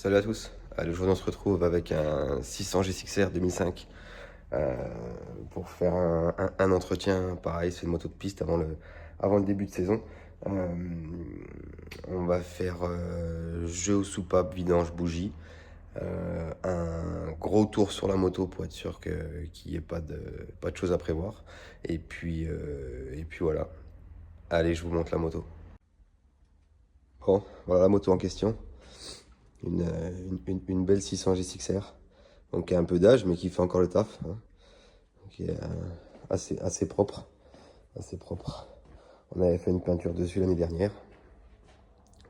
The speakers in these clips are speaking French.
Salut à tous. Aujourd'hui, on se retrouve avec un 600 G6R 2005 euh, pour faire un entretien. Pareil, c'est une moto de piste avant le début de saison. Euh, on va faire jeu aux soupapes, vidange, bougie. Un gros tour sur la moto pour être sûr qu'il n'y ait pas de choses à prévoir. Et puis voilà. Allez, je vous montre la moto. Bon, voilà la moto en question. Une belle 600 G6R. Donc qui a un peu d'âge mais qui fait encore le taf, hein. Qui est assez propre, assez propre. On avait fait une peinture dessus l'année dernière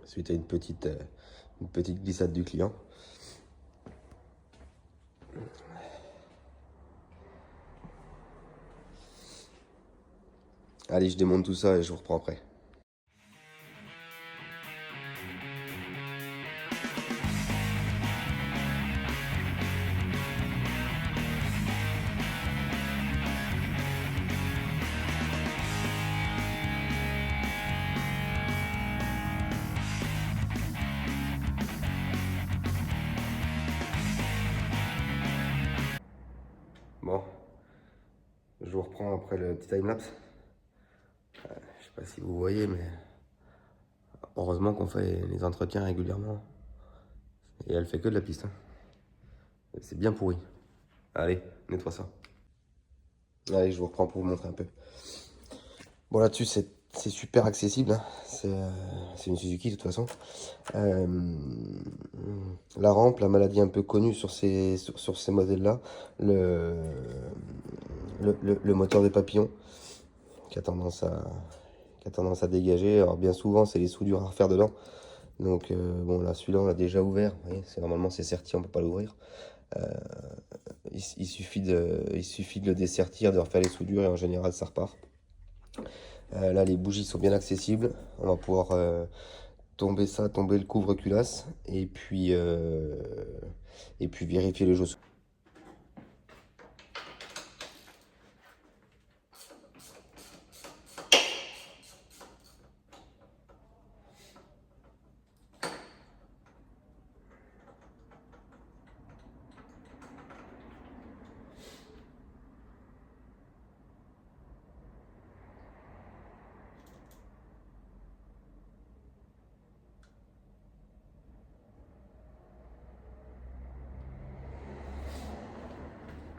suite à une petite glissade du client. Allez, je démonte tout ça et je vous reprends après. Bon, je vous reprends après le petit timelapse. Je sais pas si vous voyez, mais heureusement qu'on fait les entretiens régulièrement. Et elle fait que de la piste, hein. C'est bien pourri. Allez, nettoie ça. Allez, je vous reprends pour vous montrer un peu. Bon, là-dessus, c'est super accessible, hein. C'est une Suzuki de toute façon. Euh, la rampe, la maladie un peu connue sur ces modèles-là, le moteur des papillons qui a tendance à dégager. Alors bien souvent, c'est les soudures à refaire dedans. Donc bon, là, celui-là, on l'a déjà ouvert. Vous voyez, normalement, c'est serti, on peut pas l'ouvrir. Il suffit de le dessertir, de refaire les soudures et en général, ça repart. Là, les bougies sont bien accessibles. On va pouvoir tomber le couvre-culasse et puis vérifier les jeux.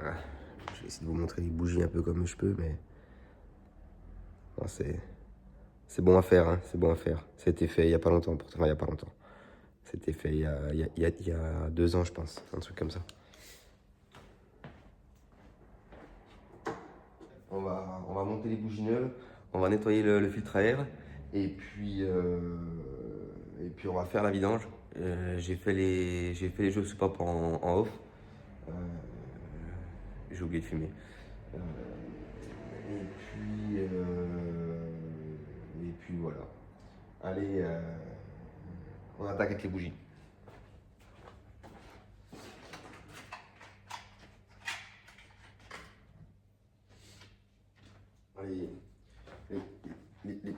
Ah, je vais essayer de vous montrer les bougies un peu comme je peux, mais bon, c'est bon à faire, hein, c'est bon à faire. C'était fait il y a pas longtemps, pourtant, il y a pas longtemps. C'était fait il y a 2 ans, je pense, un truc comme ça. On va monter les bougies neuves, on va nettoyer le filtre à air, et puis on va faire la vidange. J'ai fait les jeux soupapes en off. Euh, j'ai oublié de fumer. Euh, et puis voilà. Allez, on attaque avec les bougies. Allez,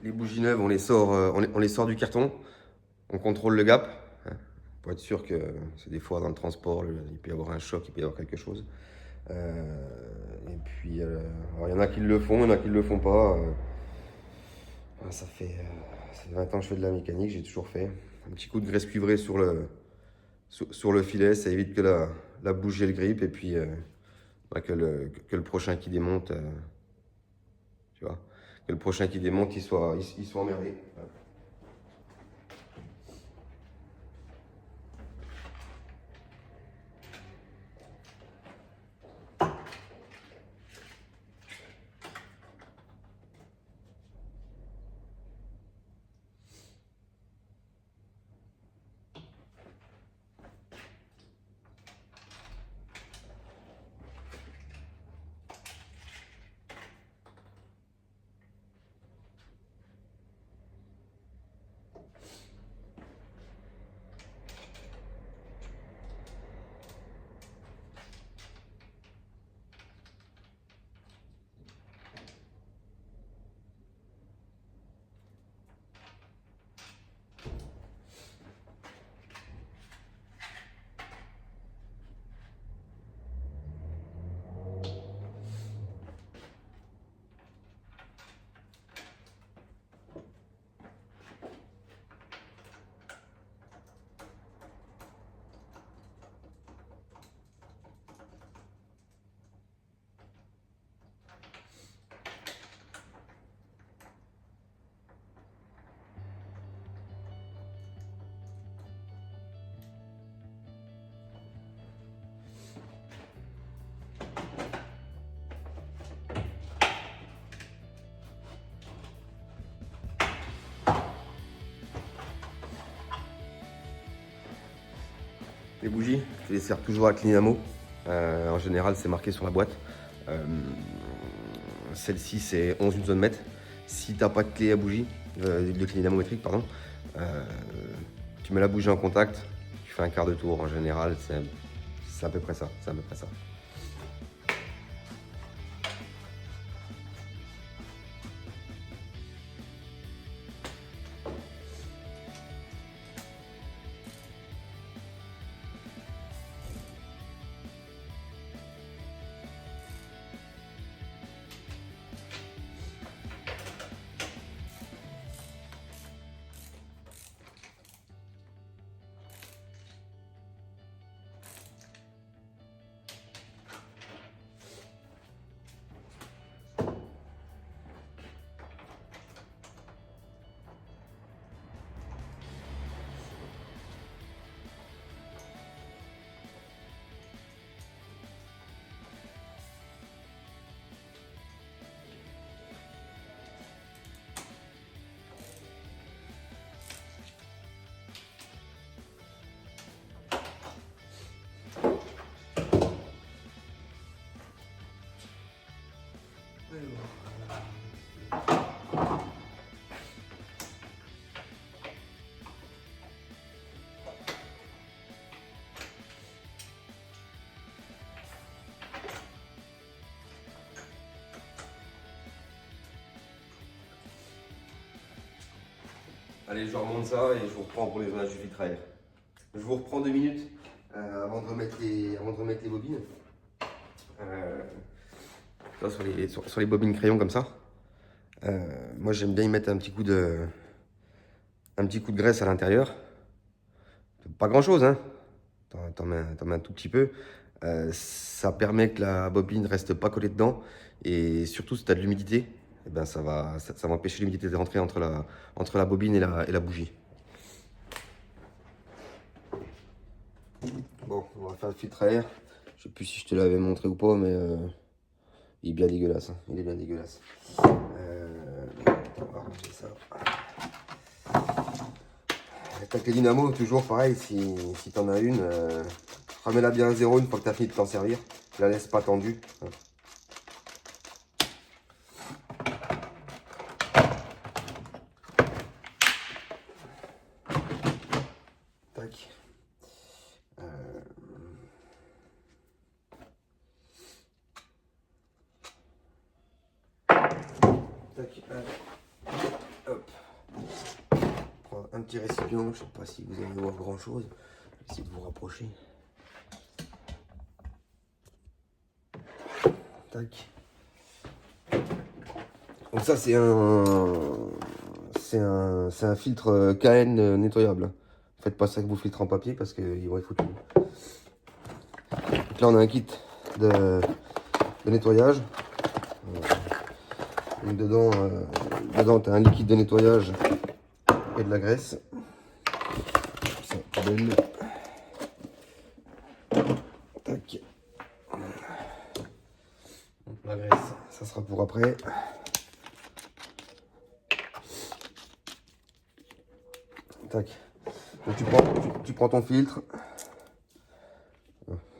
les bougies neuves, on les sort du carton. On contrôle le gap, hein, pour être sûr que c'est des fois dans le transport, il peut y avoir un choc, il peut y avoir quelque chose. Et puis, alors, il y en a qui le font, il y en a qui ne le font pas. Ça fait 20 ans que je fais de la mécanique, j'ai toujours fait. Un petit coup de graisse cuivrée sur le filet, ça évite que la bougie elle grippe et puis que le prochain qui démonte, tu vois, que le prochain qui démonte, il soit emmerdé. Voilà. Les bougies, je les sers toujours avec Dynamo. En général, c'est marqué sur la boîte. Celle-ci, c'est 11 Nm. Si tu n'as pas de clé à bougie, de clé dynamométrique, pardon, tu mets la bougie en contact, tu fais un quart de tour. En général, c'est à peu près ça. C'est à peu près ça. Allez, je remonte ça et je vous reprends pour les zonages du filtre à air. Je vous reprends 2 minutes avant de remettre les bobines. Sur les bobines crayon comme ça. Moi, j'aime bien y mettre un petit coup de graisse à l'intérieur. Pas grand chose, hein. T'en mets un tout petit peu. Ça permet que la bobine ne reste pas collée dedans. Et surtout, si tu as de l'humidité, eh ben, ça va empêcher l'humidité de rentrer entre la bobine et la bougie. Bon, on va faire le filtre à air. Je sais plus si je te l'avais montré ou pas, mais il est bien dégueulasse. Hein. Il est bien dégueulasse. On va ranger ça. Avec les dynamos, toujours pareil, si tu en as une, remets-la bien à zéro une fois que tu as fini de t'en servir. La laisse pas tendue. Tac. Tac. Hop. Prends un petit récipient, je sais pas si vous allez voir grand chose. Je vais essayer de vous rapprocher. Tac. Donc ça c'est un filtre KN nettoyable. Faites pas ça avec vos filtres en papier parce qu'ils vont être foutus. Donc là on a un kit de nettoyage. Donc dedans tu as un liquide de nettoyage et de la graisse. Ça, poubelle. Tac. Donc la graisse, ça sera pour après. Tac. Donc tu prends ton filtre.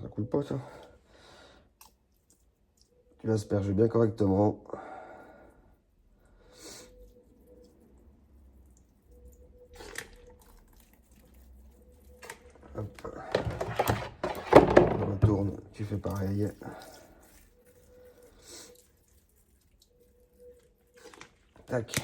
Ça coule pas ça. Tu l'asperges bien correctement. Hop. On retourne, tu fais pareil. Tac.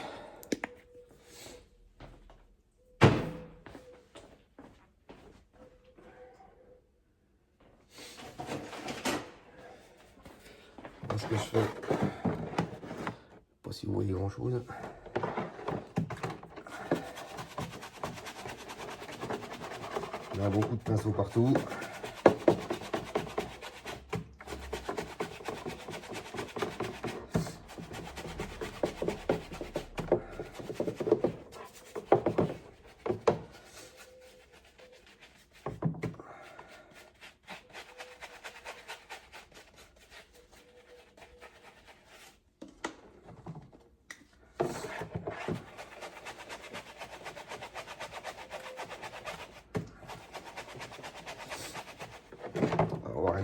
Ce que je fais, pas si vous voyez grand chose. Il y a beaucoup de pinceaux partout.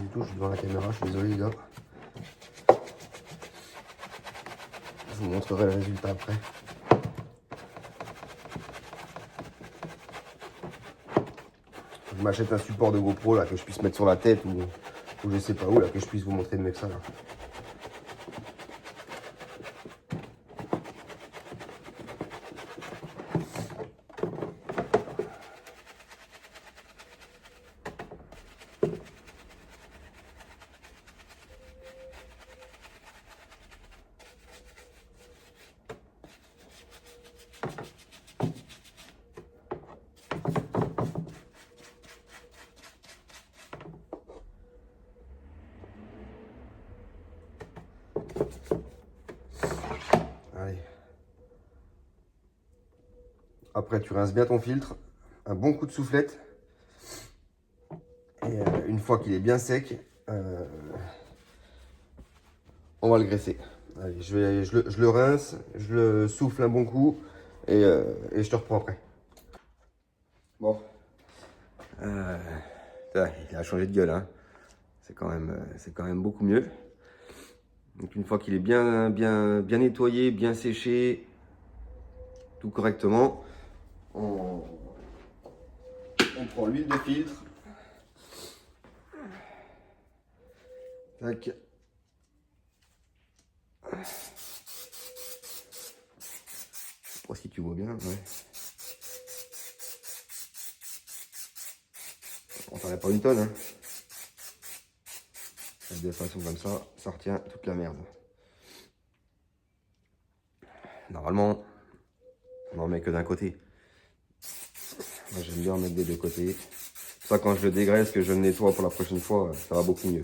du tout, je suis devant la caméra, je suis désolé les gars. Je vous montrerai le résultat après. Je m'achète un support de GoPro là que je puisse mettre sur la tête ou je sais pas où là, que je puisse vous montrer mieux que ça là. Allez. Après, tu rinces bien ton filtre, un bon coup de soufflette. Et une fois qu'il est bien sec, on va le graisser. Allez, je le rince, je le souffle un bon coup et je te reprends après. Bon. Il a changé de gueule, hein. C'est quand même beaucoup mieux. Donc une fois qu'il est bien nettoyé, bien séché, tout correctement, on prend l'huile de filtre. Tac. Je sais pas si tu vois bien, ouais. On t'en a pas une tonne, hein. De façon comme ça retient toute la merde. Normalement, on en met que d'un côté. Moi j'aime bien en mettre des deux côtés. Pour ça quand je le dégraisse, que je le nettoie pour la prochaine fois, ça va beaucoup mieux.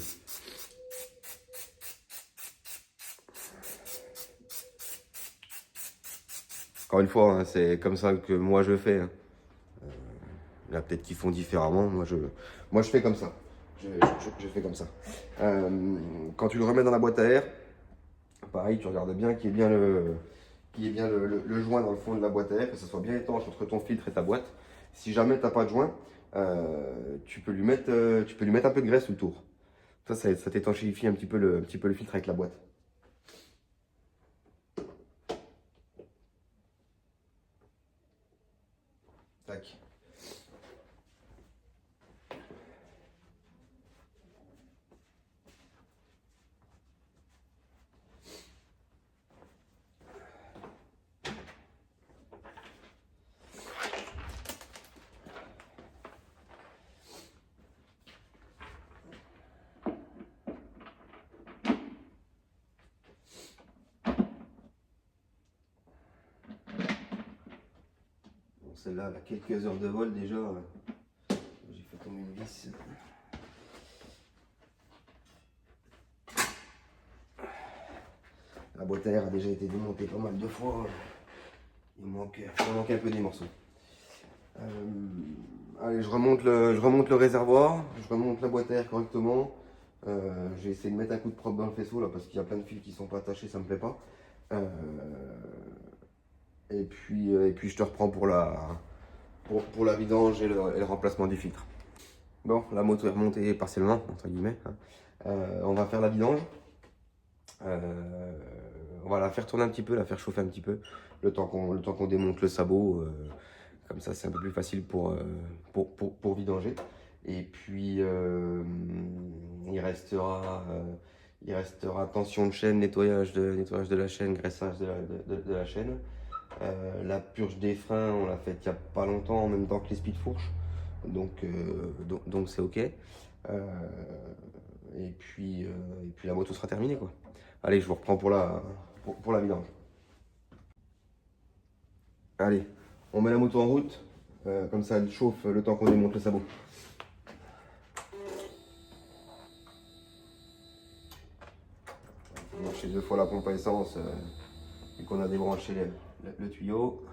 Encore une fois, hein, c'est comme ça que moi je fais. Hein. Il y en a peut-être qui font différemment. Moi je fais comme ça. Je fais comme ça. Quand tu le remets dans la boîte à air, pareil, tu regardes bien qu'il y ait bien le joint dans le fond de la boîte à air, que ce soit bien étanche entre ton filtre et ta boîte. Si jamais tu n'as pas de joint, tu peux lui mettre un peu de graisse autour. Ça t'étanchéifie un petit peu le filtre avec la boîte. Tac. Celle-là, elle a quelques heures de vol déjà. J'ai fait tomber une vis. La boîte à air a déjà été démontée pas mal de fois. Il manque un peu des morceaux. Allez, je remonte le réservoir, je remonte la boîte à air correctement. J'ai essayé de mettre un coup de propre dans le faisceau là parce qu'il y a plein de fils qui sont pas attachés, ça me plaît pas. Et puis je te reprends pour la vidange et le remplacement du filtre. Bon, la moto est remontée partiellement, entre guillemets. Hein. On va faire la vidange. On va la faire tourner un petit peu, la faire chauffer un petit peu, le temps qu'on démonte le sabot. Comme ça, c'est un peu plus facile pour vidanger. Et puis, il restera tension de chaîne, nettoyage de la chaîne, graissage de la chaîne. La purge des freins, on l'a faite il n'y a pas longtemps, en même temps que les speed fourches. Donc c'est ok. Et puis la moto sera terminée, quoi. Allez, je vous reprends pour la vidange. Allez, on met la moto en route. Comme ça, elle chauffe le temps qu'on démonte le sabot. On marche 2 fois la pompe à essence et qu'on a débranché le tuyau.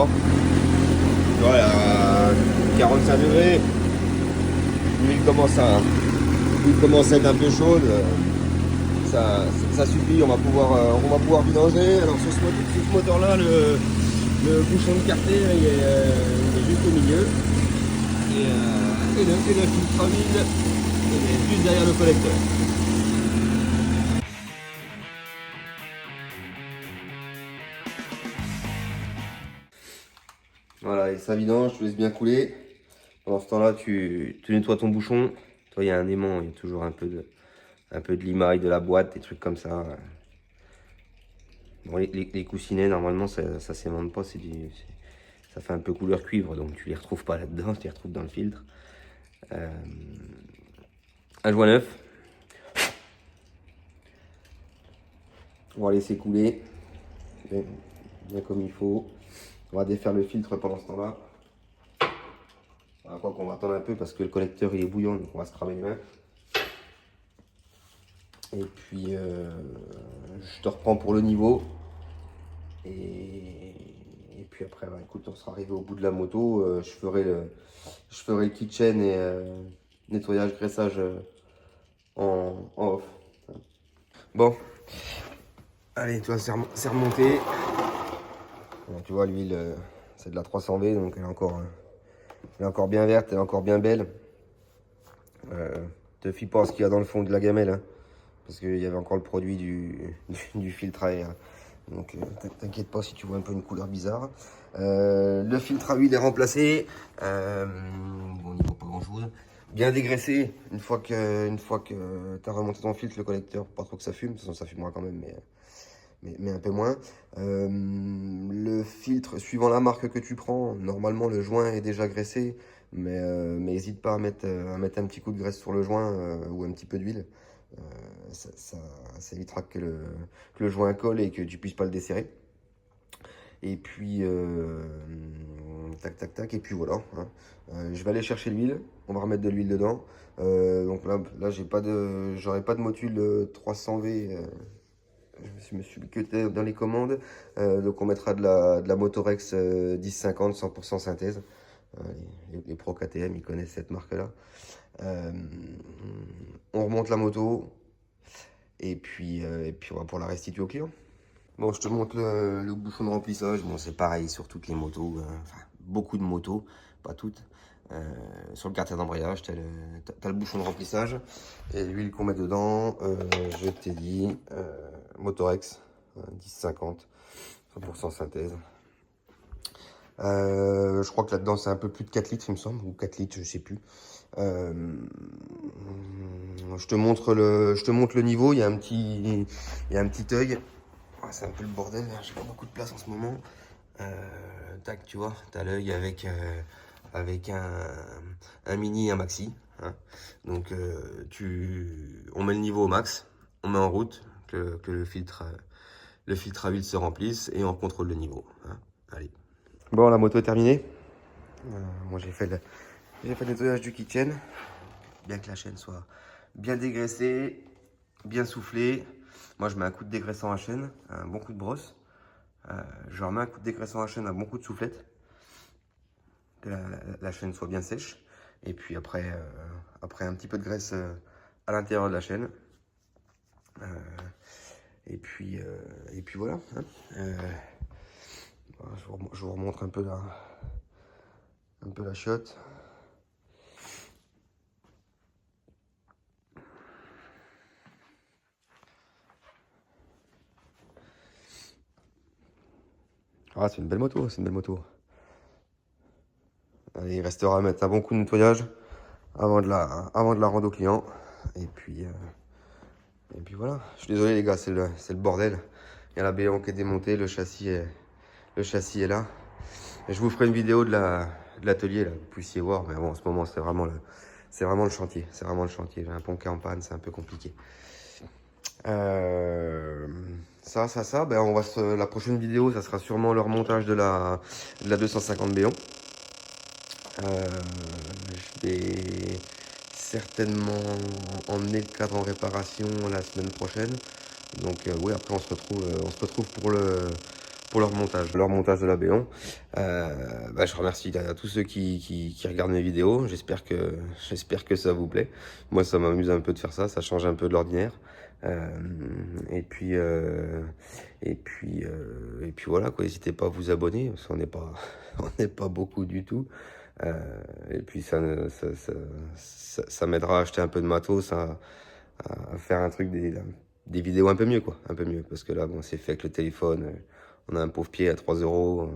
froid. Voilà, 45 degrés. L'huile commence à être un peu chaude. Ça suffit, on va pouvoir vidanger. Alors sur ce moteur-là, le bouchon de carter, il est juste au milieu. Et le filtre à huile, il est juste derrière le collecteur. Voilà, et ça vidange, tu laisses bien couler. Pendant ce temps-là, tu nettoies ton bouchon. Toi, il y a un aimant, il y a toujours un peu de limaille, de la boîte, des trucs comme ça. Bon, les coussinets, normalement, ça s'aimante pas, ça fait un peu couleur cuivre, donc tu les retrouves pas là-dedans, tu les retrouves dans le filtre. Un joint neuf. On va laisser couler, bien comme il faut. On va défaire le filtre pendant ce temps-là. Quoi qu'on va attendre un peu parce que le connecteur il est bouillant, donc on va se cramer les mains. Et puis je te reprends pour le niveau. Et puis après, bah, écoute, on sera arrivé au bout de la moto. Je ferai le kitchen et nettoyage, graissage en off. Bon, allez, toi, c'est remonté. Bon, tu vois, l'huile, c'est de la 300V, donc elle est encore bien verte, elle est encore bien belle. Te fie pas à ce qu'il y a dans le fond de la gamelle, hein, parce qu'il y avait encore le produit du filtre à air. Donc t'inquiète pas si tu vois un peu une couleur bizarre. Le filtre à huile est remplacé. Bon, il ne faut pas grand chose. Bien dégraissé. Une fois que tu as remonté ton filtre, le collecteur, pas trop que ça fume. De toute façon, ça fumera quand même, mais un peu moins. Le filtre, suivant la marque que tu prends, normalement le joint est déjà graissé. Mais n'hésite pas à mettre un petit coup de graisse sur le joint ou un petit peu d'huile. Ça évitera que le joint colle et que tu puisses pas le desserrer. Et puis tac tac tac, et puis voilà, hein. Je vais aller chercher l'huile, on va remettre de l'huile dedans. Donc là j'aurai pas de module 300V. Je me suis que dans les commandes. Donc on mettra de la Motorex 1050 100% synthèse. Les pros KTM ils connaissent cette marque là. On remonte la moto et puis on va pour la restituer au client. Bon, je te montre le bouchon de remplissage. Bon, c'est pareil sur toutes les motos, enfin beaucoup de motos, pas toutes. Sur le carter d'embrayage, t'as le bouchon de remplissage et l'huile qu'on met dedans. Je t'ai dit Motorex 1050 100% synthèse. Je crois que là-dedans c'est un peu plus de 4 litres il me semble, ou 4 litres, je sais plus. Je te montre le niveau, il y a un petit œil. C'est un peu le bordel, j'ai pas beaucoup de place en ce moment. Tac, tu vois, t'as l'œil avec un mini et un maxi, hein. Donc on met le niveau au max, on met en route que le filtre à huile se remplisse et on contrôle le niveau, hein. Allez. Bon, la moto est terminée. Moi j'ai fait le nettoyage du kitchen, bien que la chaîne soit bien dégraissée, bien soufflée. Moi je mets un coup de dégraissant à chaîne, un bon coup de brosse. Je remets un coup de dégraissant à chaîne, un bon coup de soufflette, que la chaîne soit bien sèche. Et puis après un petit peu de graisse à l'intérieur de la chaîne. Et puis voilà, hein. Je vous remontre un peu la chiotte. Ah, c'est une belle moto, c'est une belle moto. Allez, il restera à mettre un bon coup de nettoyage avant de la rendre au client. Et puis voilà. Je suis désolé les gars, c'est le bordel. Il y a la béton qui est démontée, le châssis est là. Et je vous ferai une vidéo de l'atelier, là, que vous puissiez voir. Mais bon, en ce moment, c'est vraiment le chantier. C'est vraiment le chantier. J'ai un pont qui est en panne, c'est un peu compliqué. Ben la prochaine vidéo, ça sera sûrement le remontage de la 250 Béon. Je vais certainement emmener le cadre en réparation la semaine prochaine. Donc oui, après on se retrouve pour leur montage de la Béon. Bah, je remercie à tous ceux qui regardent mes vidéos. J'espère que ça vous plaît. Moi, ça m'amuse un peu de faire ça. Ça change un peu de l'ordinaire. Et puis, voilà, quoi. N'hésitez pas à vous abonner, parce qu'on n'est pas, on n'est pas beaucoup du tout. Et puis ça m'aidera à acheter un peu de matos, à faire un truc, des vidéos un peu mieux, quoi. Un peu mieux. Parce que là, bon, c'est fait avec le téléphone. On a un pauvre pied à 3 euros.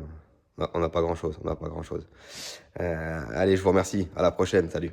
On n'a pas grand-chose. On n'a pas grand-chose. Allez, je vous remercie. À la prochaine. Salut.